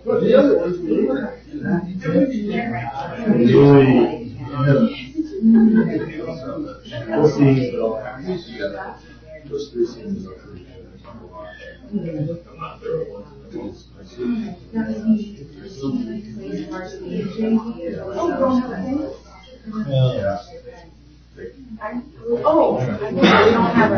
But the other ones Oh, we don't have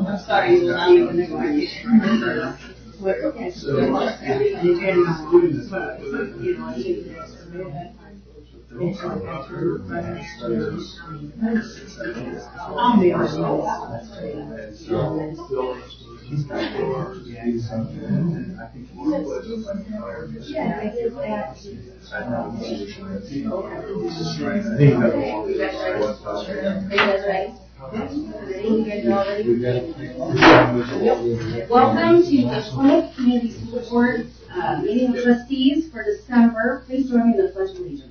I'm sorry, you will not even remember. I'll be honest. Yeah, I did that. Welcome to the Plymouth Community School Board meeting of trustees for December. Please join me in the Pledge of Allegiance.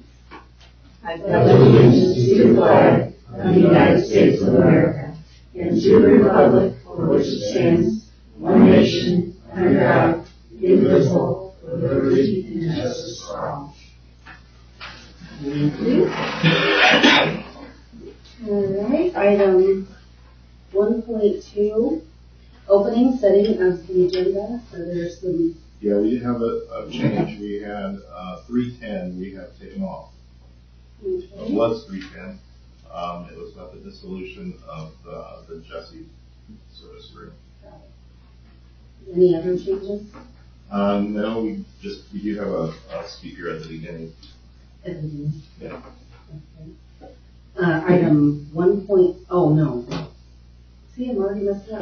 I pledge allegiance to the flag of the United States of America and to the republic for which it stands, one nation, under God, indivisible, with liberty and justice for all. All right, item 1.2, opening, setting of the agenda. So there's some. Yeah, we did have a change. We had 310 we have taken off. Okay. It was 310. It was about the dissolution of the Jesse service room. Any other changes? No, we do have a speaker at the beginning. Yeah. Okay. Item 1. Oh no. See, I'm already messed up.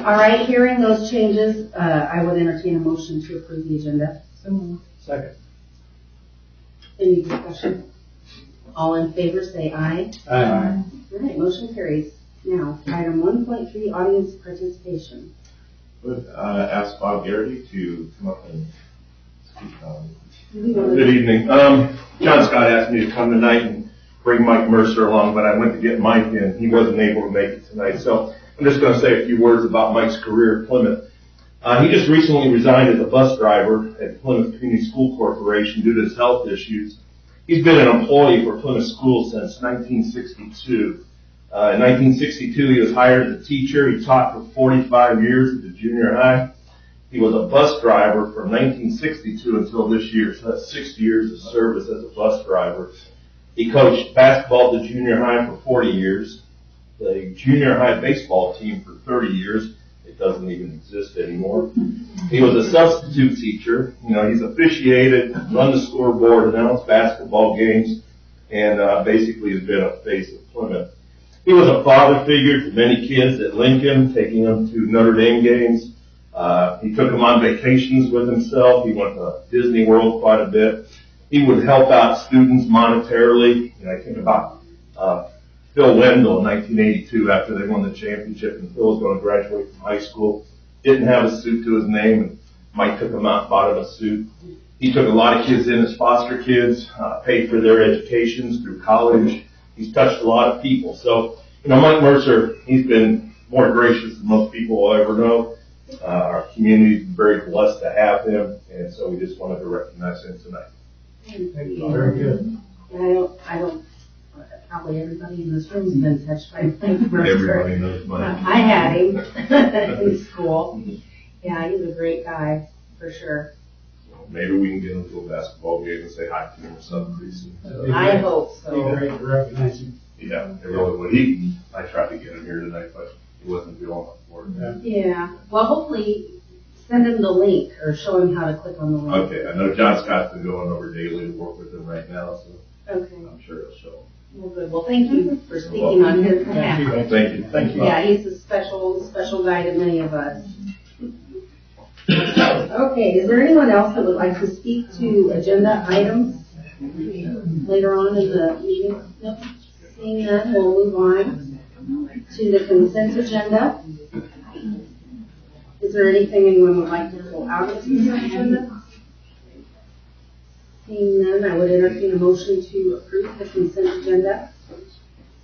All right, hearing those changes, I would entertain a motion to approve the agenda. Second. Any discussion? All in favor, say aye. Aye. All right, motion carries. Now, item 1.3, audience participation. Would ask Bob Garrity to come up and speak on. Good evening. John Scott asked me to come tonight and bring Mike Mercer along, but I went to get Mike and he wasn't able to make it tonight. So I'm just going to say a few words about Mike's career at Plymouth. He just recently resigned as a bus driver at Plymouth Community School Corporation due to his health issues. He's been an employee for Plymouth Schools since 1962. In 1962, he was hired as a teacher. He taught for 45 years at the junior high. He was a bus driver from 1962 until this year, so that's 6 years of service as a bus driver. He coached basketball at the junior high for 40 years, the junior high baseball team for 30 years. It doesn't even exist anymore. He was a substitute teacher. You know, he's officiated, run the scoreboard, announced basketball games, and basically has been a face of Plymouth. He was a father figure to many kids at Lincoln, taking them to Notre Dame games. He took them on vacations with himself. He went to Disney World quite a bit. He would help out students monetarily. You know, I think about Phil Wendell in 1982 after they won the championship, and Phil was going to graduate from high school. Didn't have a suit to his name, and Mike took him out and bought him a suit. He took a lot of kids in as foster kids, paid for their educations through college. He's touched a lot of people. So, you know, Mike Mercer, he's been more gracious than most people will ever know. Our community is very blessed to have him, and so we just wanted to recognize him tonight. Very good. Probably everybody in this room has been touched by Mike Mercer. Everybody knows Mike. I had him in school. Yeah, he's a great guy, for sure. Maybe we can get him to a basketball game and say hi to him or something pretty soon. I hope Be so. great to recognize him. Yeah, it really would. I tried to get him here tonight, but he wasn't feeling up for it. Yeah. Well, hopefully send him the link or show him how to click on the link. Okay, I know John Scott's been going over daily to work with him right now, so Okay. I'm sure he'll show. Well, good. Well, thank you for speaking on his behalf. Thank you. Yeah, he's a special guy to many of us. Okay, is there anyone else that would like to speak to agenda items later on in the meeting? Nope. Seeing none, we'll move on to the consent agenda. Is there anything anyone would like to pull out of the consent agenda? Seeing none, I would entertain a motion to approve the consent agenda.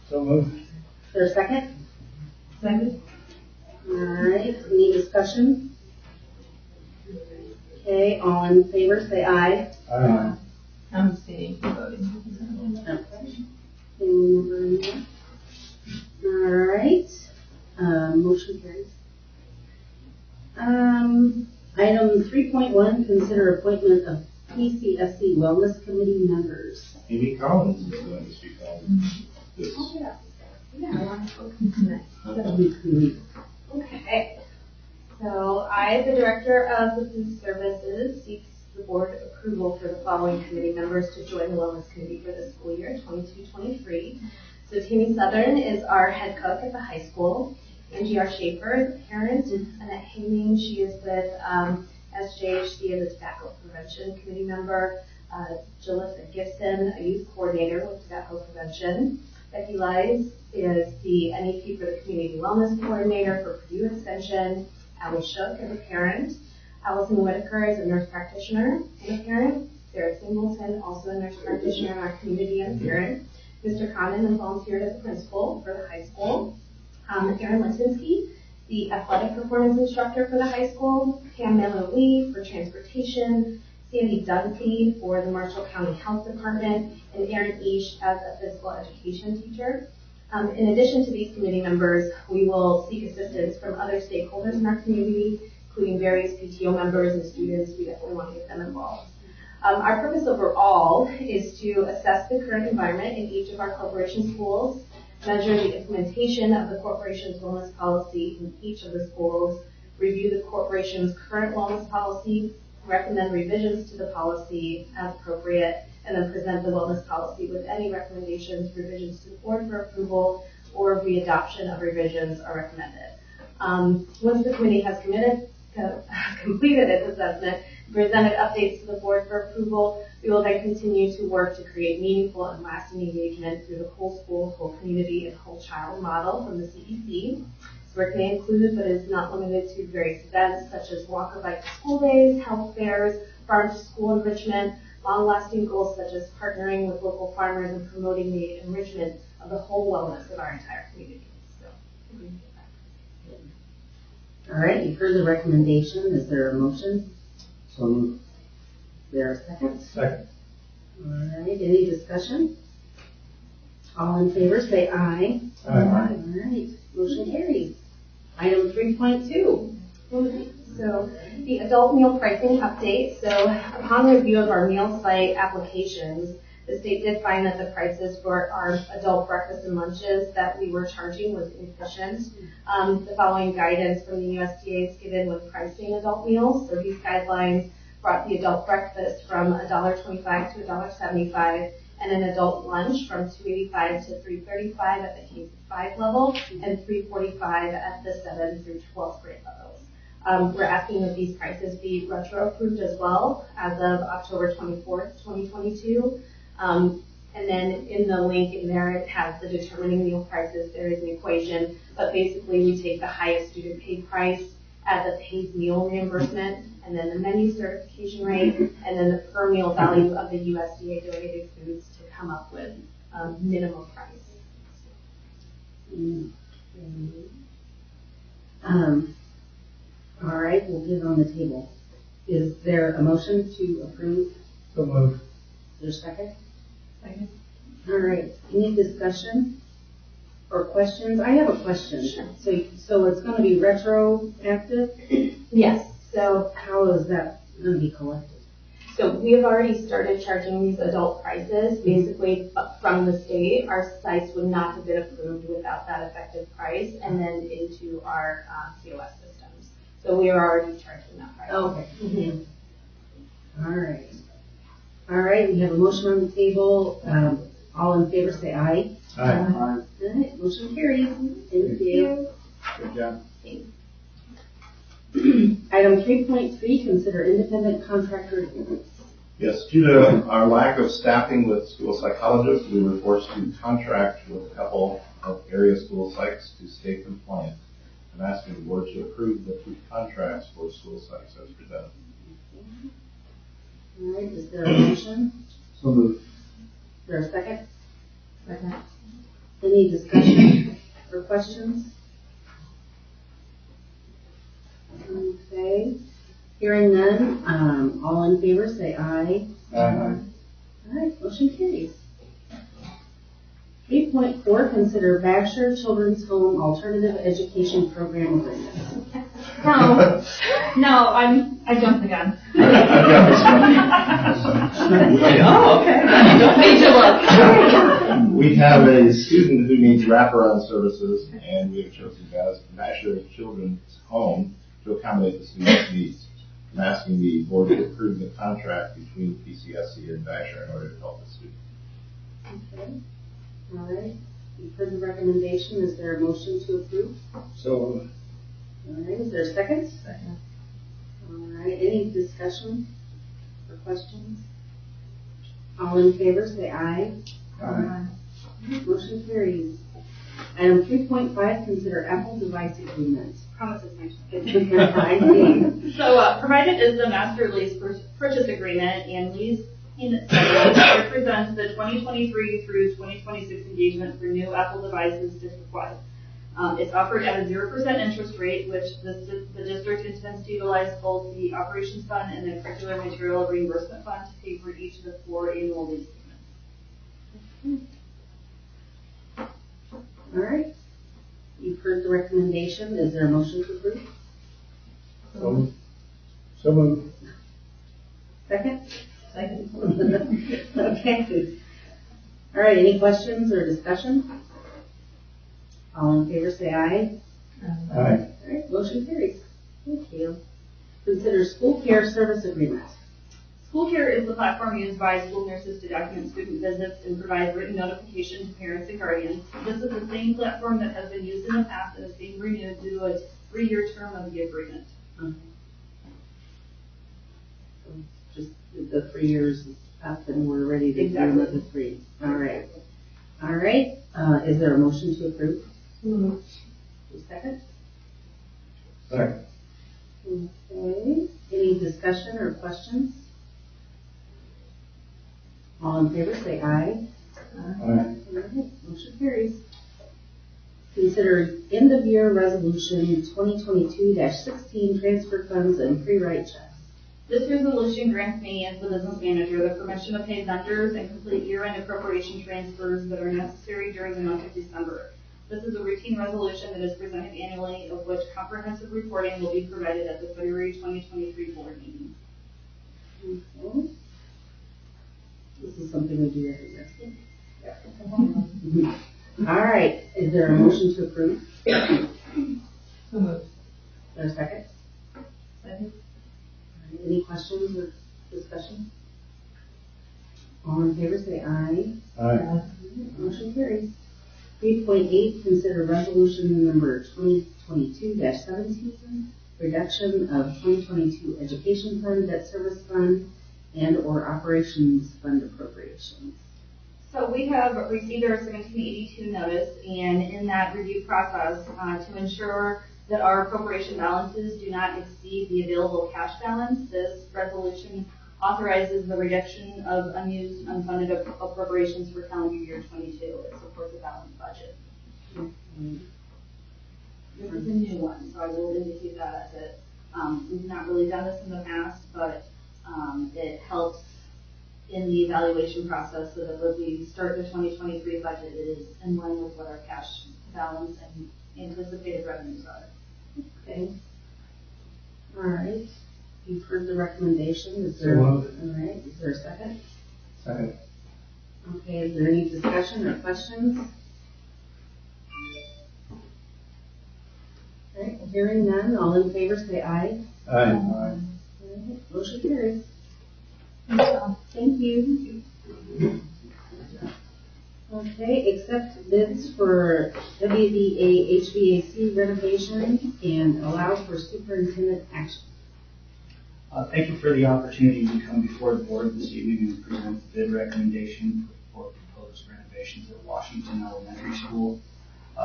So moved. Is there a second? Second. All right, any discussion? Okay, all in favor, say aye. Aye. I'm abstaining from voting. All right, motion carries. Item 3.1, consider appointment of PCSC Wellness Committee members. Amy Collins is going to speak on this. Okay, so I, the Director of the Food Services, seeks the board approval for the following committee members to join the Wellness Committee for the school year 22-23. So Tammy Southern is our head cook at the high school. Angie R. Schaefer is a parent. Annette Haming, she is with SJHC and the Tobacco Prevention Committee member. Jalissa Gibson, a youth coordinator with tobacco prevention. Becky Lies is the NEP for the Community Wellness Coordinator for Purdue Extension. Allie Shook is a parent. Allison Whitaker is a nurse practitioner and a parent. Sarah Singleton, also a nurse practitioner in our community and a parent. Mr. Condon has volunteered as a principal for the high school. Erin Litinsky, the athletic performance instructor for the high school. Pam Miller Lee for transportation. Sandy Dunphy for the Marshall County Health Department. And Erin Eash as a physical education teacher. In addition to these committee members, we will seek assistance from other stakeholders in our community, including various PTO members and students. We definitely want to get them involved. Our purpose overall is to assess the current environment in each of our corporation schools, measure the implementation of the corporation's wellness policy in each of the schools, review the corporation's current wellness policy, recommend revisions to the policy as appropriate, and then present the wellness policy with any recommendations, revisions to the board for approval, or readoption of revisions are recommended. Once the committee has completed its assessment, presented updates to the board for approval, we will then continue to work to create meaningful and lasting engagement through the whole school, whole community, and whole child model from the CEC. This work may include, but is not limited to, various events such as walk or bike to school days, health fairs, farm to school enrichment, long-lasting goals such as partnering with local farmers and promoting the enrichment of the whole wellness of our entire community. So, All right, you've heard the recommendation. Is there a motion? So moved. Is there a second? Second. All right, any discussion? All in favor, say aye. Aye. All right, motion carries. Item 3.2. So the adult meal pricing update. So upon review of our meal site applications, the state did find that the prices for our adult breakfast and lunches that we were charging was insufficient. The following guidance from the USDA is given when pricing adult meals. So these guidelines brought the adult breakfast from $1.25 to $1.75, and an adult lunch from $2.85 to $3.35 at the K-5 level, and $3.45 at the 7th through 12th grade levels. We're asking that these prices be retro approved as well as of October 24th, 2022. And then in the link in there, it has the determining meal prices. There is an equation, but basically we take the highest student paid price as a paid meal reimbursement, and then the menu certification rate, and then the per meal value of the USDA donated foods to come up with minimum price. All right, we'll get it on the table. Is there a motion to approve? So moved. Is there a second? Second. All right, any discussion or questions? I have a question. Sure. So it's going to be retroactive? Yes. So How is that going to be collected? So we have already started charging these adult prices, basically from the state. Our sites would not have been approved without that effective price, and then into our POS systems. So we are already charging that price. Okay. Mhm. All right. All right, we have a motion on the table. All in favor, say aye. Aye. All right, motion carries. Thank you. Good job. Item 3.3, consider independent contractor agreements. Yes, due to our lack of staffing with school psychologists, we were forced to contract with a couple of area school psychs to stay compliant. I'm asking the board to approve the two contracts for school psychs as presented. All right, is there a motion? So moved. Is there a second? Second. Any discussion or questions? Okay, hearing none, all in favor say aye. Aye. All right, motion carries. 8.4, consider Baxter Children's Home Alternative Education Program agreement. No, I jumped the gun. Oh, okay. Don't Made you look. We have a student who needs wraparound services, and we have chosen Baxter Children's Home to accommodate the student's needs. I'm asking the board to approve the contract between PCSC and Baxter in order to help the student. Okay, all right, you've heard the recommendation, is there a motion to approve? So moved. All right, is there a second? Second. All right, any discussion or questions? All in favor, say aye. Aye. Motion carries. Item 3.5, consider Apple device agreement. Promises mentioned. I see. So, provided is the master lease purchase agreement and lease payment schedule represents the 2023 through 2026 engagement for new Apple devices district-wide. It's offered at a 0% interest rate, which the district intends to utilize both the operations fund and the curricular material reimbursement fund to pay for each of the 4 annual lease payments. All right, you've heard the recommendation, is there a motion to approve? So moved. So moved. Second? Second. Okay. All right, any questions or discussion? All in favor say aye. Aye. All right, motion carries. Thank you. Consider school care service agreement. School Care is the platform used by school nurses to document student visits and provide written notification to parents and guardians. This is the same platform that has been used in the past and is being renewed due to a 3-year term of the agreement. Okay. So just the 3 years is up and we're ready to do Exactly. another 3. All right. All right, is there a motion to approve? Second? Second. Okay, any discussion or questions? All in favor say aye. Aye. All right, motion carries. Consider end of year resolution 2022-16 transfer funds and pre-write checks. This resolution grants me, as the business manager, the permission to pay vendors and complete year-end appropriation transfers that are necessary during the month of December. This is a routine resolution that is presented annually, of which comprehensive reporting will be provided at the February 2023 board meeting. Okay. This is something we do every year. All right, is there a motion to approve? Is So moved. there a second? Second. All right, any questions or discussion? All in favor say aye. Aye. Motion carries. 3.8, consider resolution number 2022-17, reduction of 2022 education fund, debt service fund, and or operations fund appropriations. So we have received our 1782 notice, and in that review process, to ensure that our appropriation balances do not exceed the available cash balance, this resolution authorizes the reduction of unused unfunded appropriations for calendar year 22. It supports a balanced budget. This is a new one, so I will indicate that as it. We've not really done this in the past, but it helps in the evaluation process so that when we start the 2023 budget, it is in line with what our cash balance and anticipated revenues are. Okay. All right, you've heard the recommendation, is there? So All moved. right, is there a second? Second. Okay, is there any discussion or questions? All right, hearing none, all in favor say aye. Aye. All right, motion carries. Thank you. Okay, accept bids for WDA HVAC renovations and allow for superintendent action. Thank you for the opportunity to come before the board this evening and present the bid recommendation for proposed renovations at Washington Elementary School.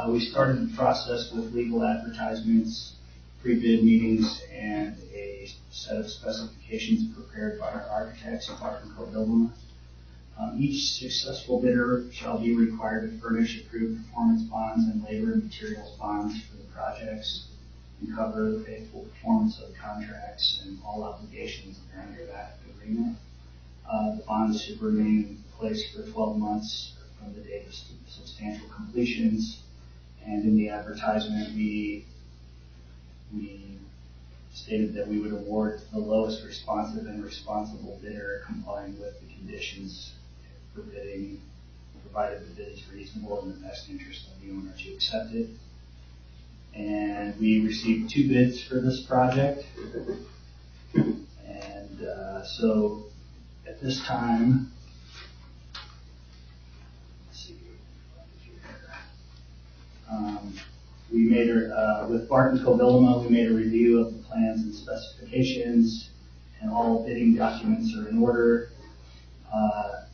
We started the process with legal advertisements, pre-bid meetings, and a set of specifications prepared by our architects at Barton Covilla. Each successful bidder shall be required to furnish approved performance bonds and labor and materials bonds for the projects and cover the faithful performance of the contracts and all obligations that are under that agreement. The bonds should remain in place for 12 months from the date of substantial completions. And in the advertisement, we stated that we would award the lowest responsive and responsible bidder complying with the conditions for bidding, provided the bid is reasonable in the best interest of the owner to accept it. And we received 2 bids for this project. And so at this time, let's see, we made with Barton Covilla, we made a review of the plans and specifications, and all bidding documents are in order. I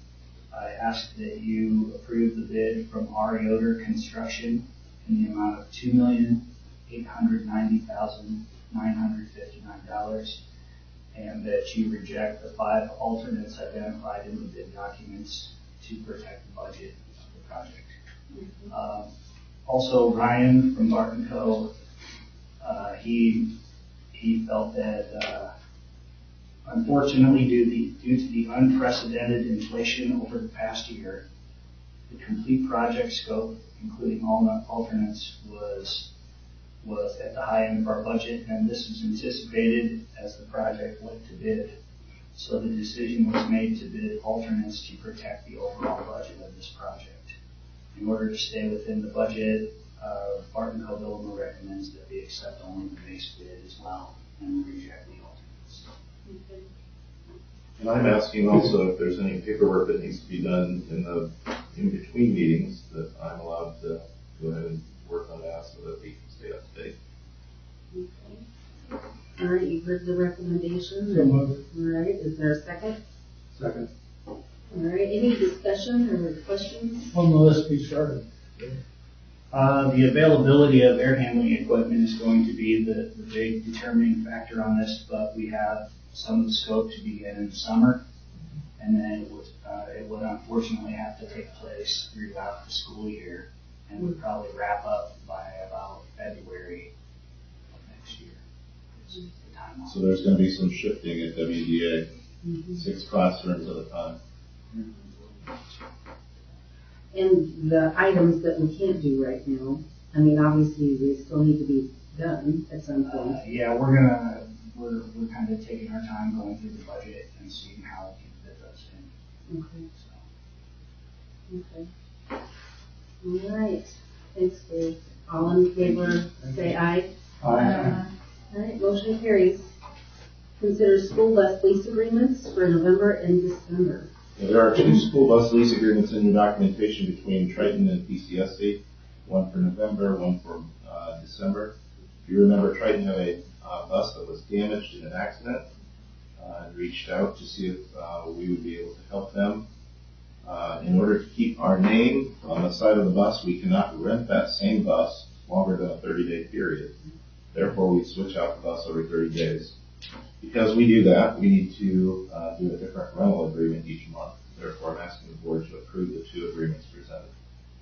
ask that you approve the bid from R. Yoder Construction in the amount of $2,890,959, and that you reject the 5 alternates identified in the bid documents to protect the budget of the project. Also, Ryan from Barton Co., he felt that unfortunately, due to the unprecedented inflation over the past year, the complete project scope, including all alternates, was at the high end of our budget, and this is anticipated as the project went to bid. So the decision was made to bid alternates to protect the overall budget of this project. In order to stay within the budget, Barton Covilla recommends that we accept only the base bid as well and reject the alternates. And I'm asking also if there's any paperwork that needs to be done in between meetings, that I'm allowed to go ahead and work on that so that we can stay up to date. Okay. All right, you've heard the recommendation. So moved. All right, is there a second? Second. All right, any discussion or questions? When will this be started? The availability of air handling equipment is going to be the big determining factor on this, but we have some of the scope to begin in the summer, and then it would unfortunately have to take place throughout the school year, and would probably wrap up by about February of next year. Is the timeline. So there's going to be some shifting at WDA, 6 classrooms at a time. And the items that we can't do right now, I mean, obviously, they still need to be done at some point. Yeah, we're kind of taking our time going through the budget and seeing how we can fit those in. Okay. Okay. All right. Thanks, Dave. All in favor, say aye. Aye. All right, motion carries. Consider school bus lease agreements for November and December. There are 2 school bus lease agreements in your documentation between Triton and PCSC, one for November, one for December. If you remember, Triton had a bus that was damaged in an accident and reached out to see if we would be able to help them. In order to keep our name on the side of the bus, we cannot rent that same bus longer than a 30-day period. Therefore, we switch out the bus every 30 days. Because we do that, we need to do a different rental agreement each month. Therefore, I'm asking the board to approve the 2 agreements presented.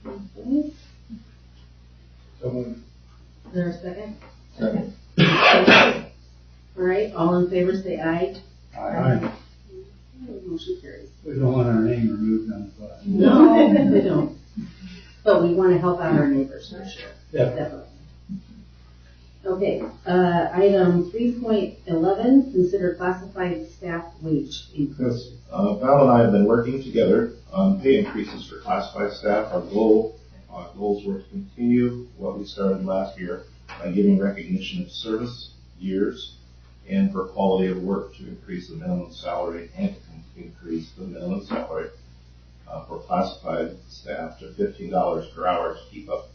Okay. So moved. Is there a second? Second. All right, all in favor, say aye. Aye. Motion carries. We don't want our name removed on the bus. No, we don't. But we want to help out our neighbors, for sure. Definitely. Okay, item 3.11, consider classified staff wage increase. Val and I have been working together on pay increases for classified staff. Our goals were to continue what we started last year, by giving recognition of service, years, and for quality of work to increase the minimum salary and to increase the minimum salary for classified staff to $15 per hour to keep up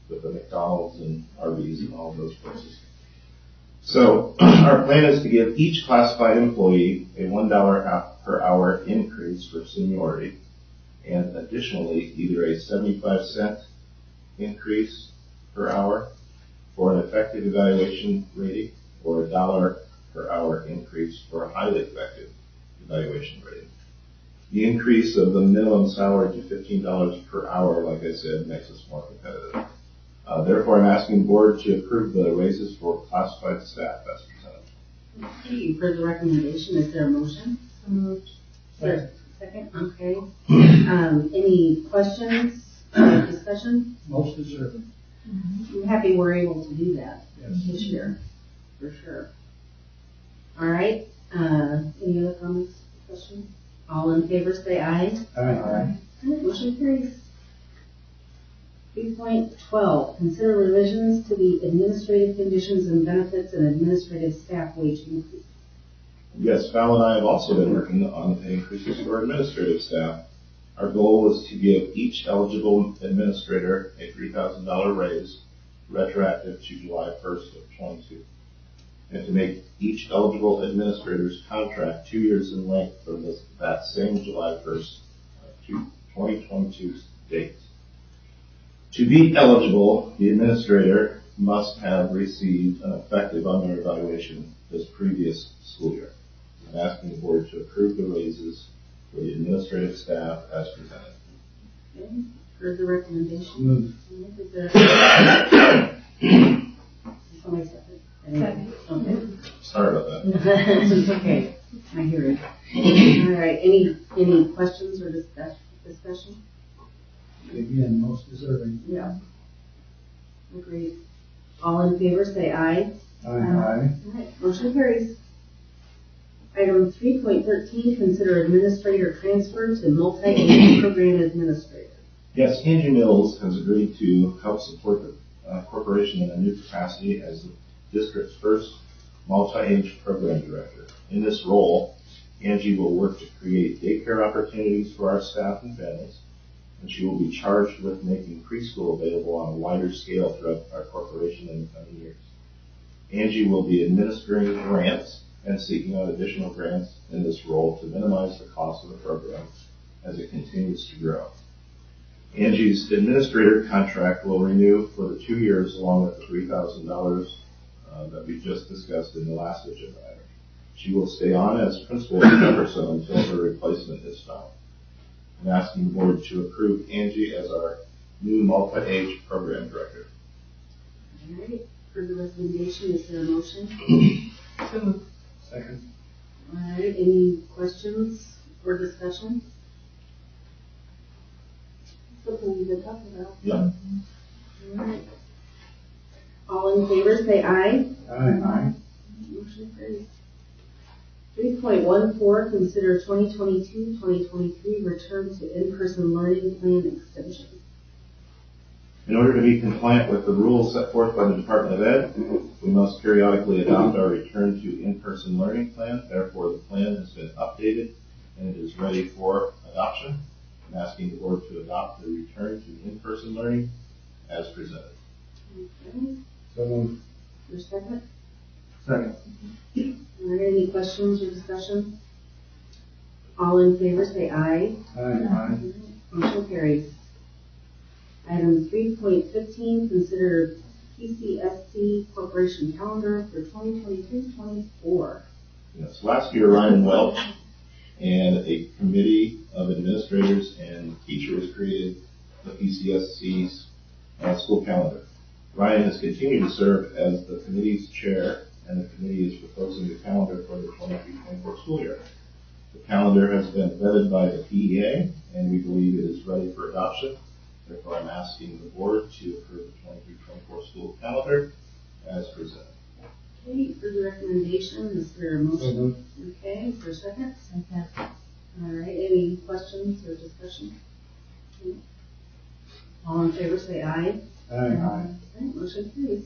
with the McDonald's and Arby's and all those places. So our plan is to give each classified employee a $1 per hour increase for seniority, and additionally either a 75-cent increase per hour for an effective evaluation rating or a $1 per hour increase for a highly effective evaluation rating. The increase of the minimum salary to $15 per hour, like I said, makes us more competitive. Therefore, I'm asking the board to approve the raises for classified staff as presented. Okay, you've heard the recommendation. Is there a motion? Moved. Second, okay. Any questions or discussion? Most deserving. I'm happy we're able to do that this year, for sure. All right, any other comments, questions? All in favor, say aye. Aye. Motion carries. 3.12, consider revisions to the administrative conditions and benefits and administrative staff wage increase. Yes, Val and I have also been working on pay increases for administrative staff. Our goal is to give each eligible administrator a $3,000 raise retroactive to July 1st of 22, and to make each eligible administrator's contract 2 years in length from that same July 1st to 2022 date. To be eligible, the administrator must have received an effective under evaluation this previous school year. I'm asking the board to approve the raises for the administrative staff as presented. Okay, heard the recommendation. Move. Is there somebody second? Second. Okay. Sorry about that. It's okay, I hear it. All right, any questions or discussion? Again, most deserving. Yeah. Agreed. All in favor, say aye. Aye. All right, motion carries. Item 3.13, consider administrator transfer to multi-aid program administrator. Yes, Angie Mills has agreed to help support the corporation in a new capacity as the district's first multi-age program director. In this role, Angie will work to create daycare opportunities for our staff and families, and she will be charged with making preschool available on a wider scale throughout our corporation in the coming years. Angie will be administering grants and seeking out additional grants in this role to minimize the cost of the program as it continues to grow. Angie's administrator contract will renew for the 2 years along with the $3,000 that we just discussed in the last agenda item. She will stay on as principal or so until her replacement is found. I'm asking the board to approve Angie as our new multi-age program director. All right, for the recommendation, is there a motion? So moved. Second. All right, any questions or discussion? Something we've been talking about. Yeah. All right. All in favor, say aye. Aye. Motion carries. 3.14, consider 2022-2023 return to in-person learning plan extension. In order to be compliant with the rules set forth by the Department of Ed, we must periodically adopt our return to in-person learning plan. Therefore, the plan has been updated and it is ready for adoption. I'm asking the board to adopt the return to in-person learning as presented. Okay, So move. your second? Second. Are there any questions or discussion? All in favor, say aye. Aye. Motion carries. Item 3.15, consider PCSC corporation calendar for 2023-24. Yes, last year Ryan Welch and a committee of administrators and teachers created the PCSC's school calendar. Ryan has continued to serve as the committee's chair, and the committee is proposing the calendar for the 23-24 school year. The calendar has been vetted by the PEA, and we believe it is ready for adoption. Therefore, I'm asking the board to approve the 23-24 school calendar as presented. Okay, for the recommendation, is there a So motion? move. Okay, for a second? Second. All right, any questions or discussion? All in favor, say aye. Aye. Motion carries.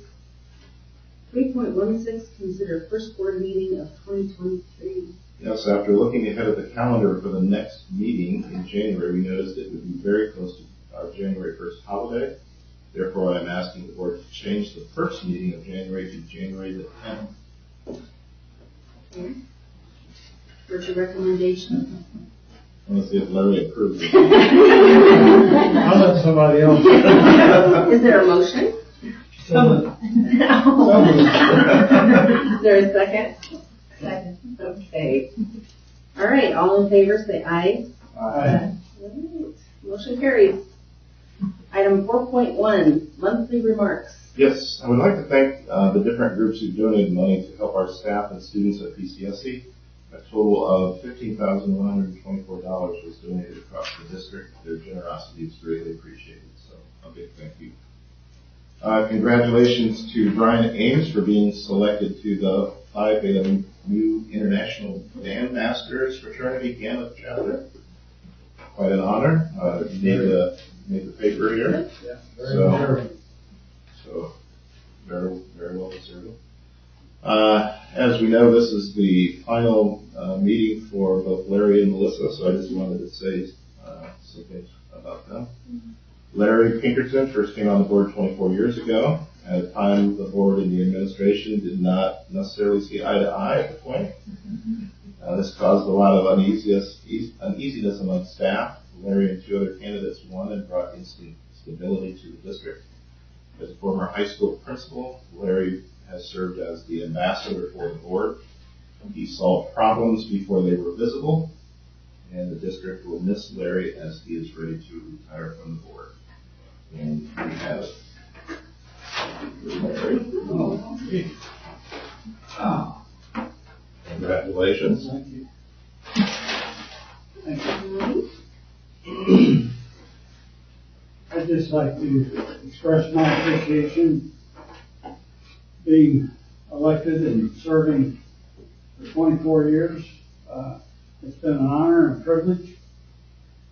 3.16, consider first board meeting of 2023. Yes, after looking ahead at the calendar for the next meeting in January, we noticed it would be very close to our January 1st holiday. Therefore, I'm asking the board to change the first meeting of January to January the 10th. Okay. What's your recommendation? I want to see if Larry approves it. I'll let somebody else. Is there a motion? So moved. Is there a second? Second. Okay. All right, all in favor, say aye. Aye. All right. Motion carries. Item 4.1, monthly remarks. Yes, I would like to thank the different groups who donated money to help our staff and students at PCSC. A total of $15,124 was donated across the district. Their generosity is greatly appreciated, so a big thank you. Congratulations to Brian Ames for being selected to the Phi Beta Mu International Band Masters Fraternity Gamma chapter. Quite an honor. Made the paper here. Yeah, So- very So, very, very well deserved. As we know, this is the final meeting for both Larry and Melissa, so I just wanted to say something about them. Larry Pinkerton first came on the board 24 years ago. At a time, the board and the administration did not necessarily see eye to eye at the point. This caused a lot of uneasiness among staff. Larry and two other candidates won and brought instant stability to the district. As a former high school principal, Larry has served as the ambassador for the board. He solved problems before they were visible, and the district will miss Larry as he is ready to retire from the board. And we have Larry. Congratulations. Thank you. I'd just like to express my appreciation being elected and serving for 24 years. It's been an honor and privilege,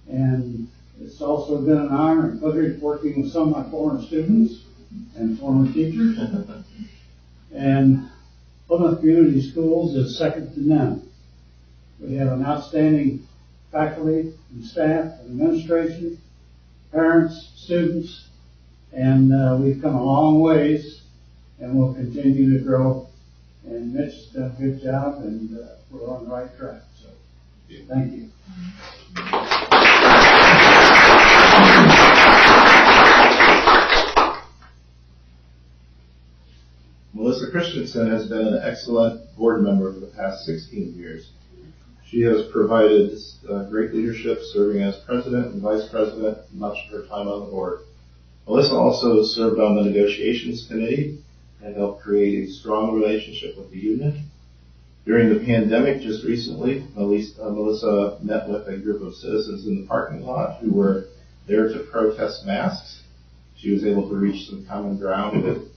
and it's also been an honor and privilege working with some of my former students and former teachers. And Plymouth Community Schools is second to none. We have an outstanding faculty and staff and administration, parents, students, and we've come a long ways, and we'll continue to grow. And Mitch has done a good job, and we're on the right track. So, thank you. Melissa Christensen has been an excellent board member for the past 16 years. She has provided great leadership, serving as president and vice president much of her time on the board. Melissa also served on the negotiations committee and helped create a strong relationship with the union. During the pandemic just recently, Melissa met with a group of citizens in the parking lot who were there to protest masks. She was able to reach some common ground with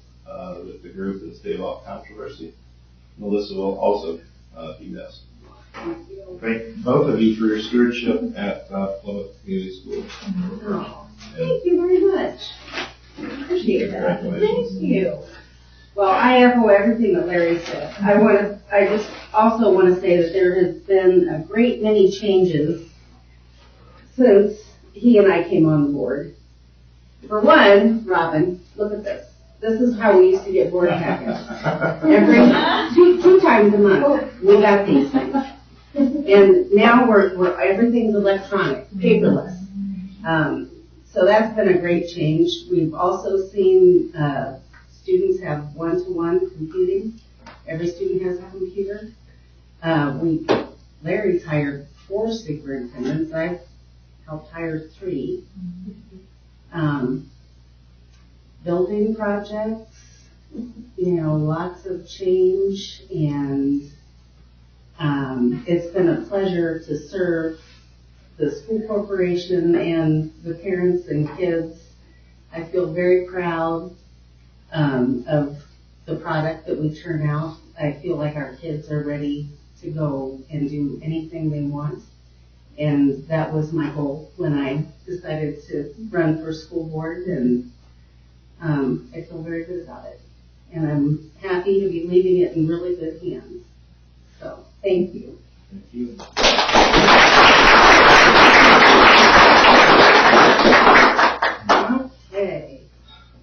the group and stave off controversy. Melissa will also be missed. Thank both of you for your stewardship at Plymouth Community School. Oh, thank you very much. I appreciate that. Congratulations. Thank you. Well, I echo everything that Larry said. I just also want to say that there has been a great many changes since he and I came on the board. For one, Robin, look at this. This is how we used to get board packets. Every two times a month, we got these things. And now everything's electronic, paperless. So that's been a great change. We've also seen students have one-to-one computing. Every student has a computer. Larry's hired 4 superintendents. I've helped hire 3. Building projects, lots of change, and it's been a pleasure to serve the school corporation and the parents and kids. I feel very proud of the product that we turn out. I feel like our kids are ready to go and do anything they want. And that was my goal when I decided to run for school board. And I feel very good about it. And I'm happy to be leaving it in really good hands. So, thank you. Thank you. Okay.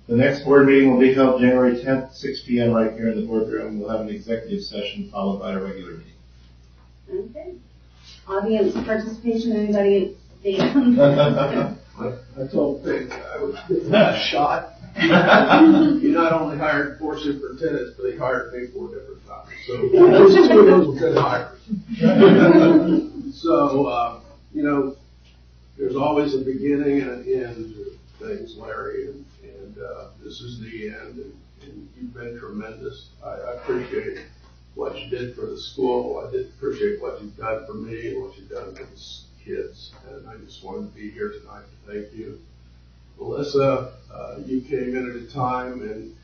The next board meeting will be held January 10th, 6 p.m. right here in the boardroom. We'll have an executive session followed by a regular meeting. Okay. Audience participation, anybody stand? I told Pete I would give that a shot. He not only hired 4 superintendents, but he hired me 4 different times. So those 2 of those were good hires. So, there's always a beginning and an end to things, Larry, and this is the end, and you've been tremendous. I appreciate what you did for the school. I did appreciate what you've done for me and what you've done for the kids, and I just wanted to be here tonight to thank you. Melissa, you came in at a time and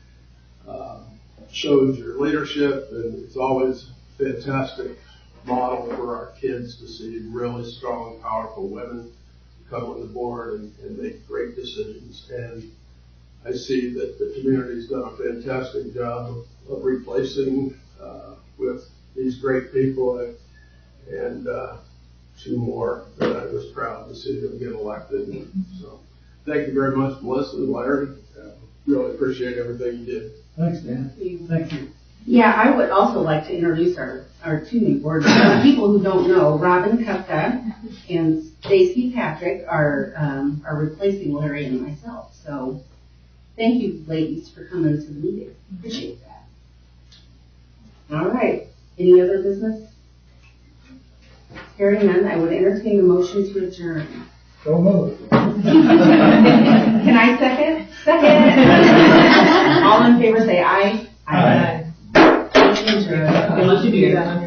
showed your leadership, and it's always a fantastic model for our kids to see really strong, powerful women come on the board and make great decisions. And I see that the community's done a fantastic job of replacing with these great people, and 2 more that I was proud to see them get elected. So thank you very much, Melissa and Larry. Really appreciate everything you did. Thanks, Dan. Thank you. Yeah, I would also like to introduce our 2 new board members. People who don't know, Robin Kupka and Stacy Patrick are replacing Larry and myself. So thank you, ladies, for coming to the meeting. Appreciate that. All right. Any other business? Hearing none, I would entertain a motion to adjourn. So moved. Can I second? Second. All in favor say aye. Aye. Adjourned. Unless you do that on your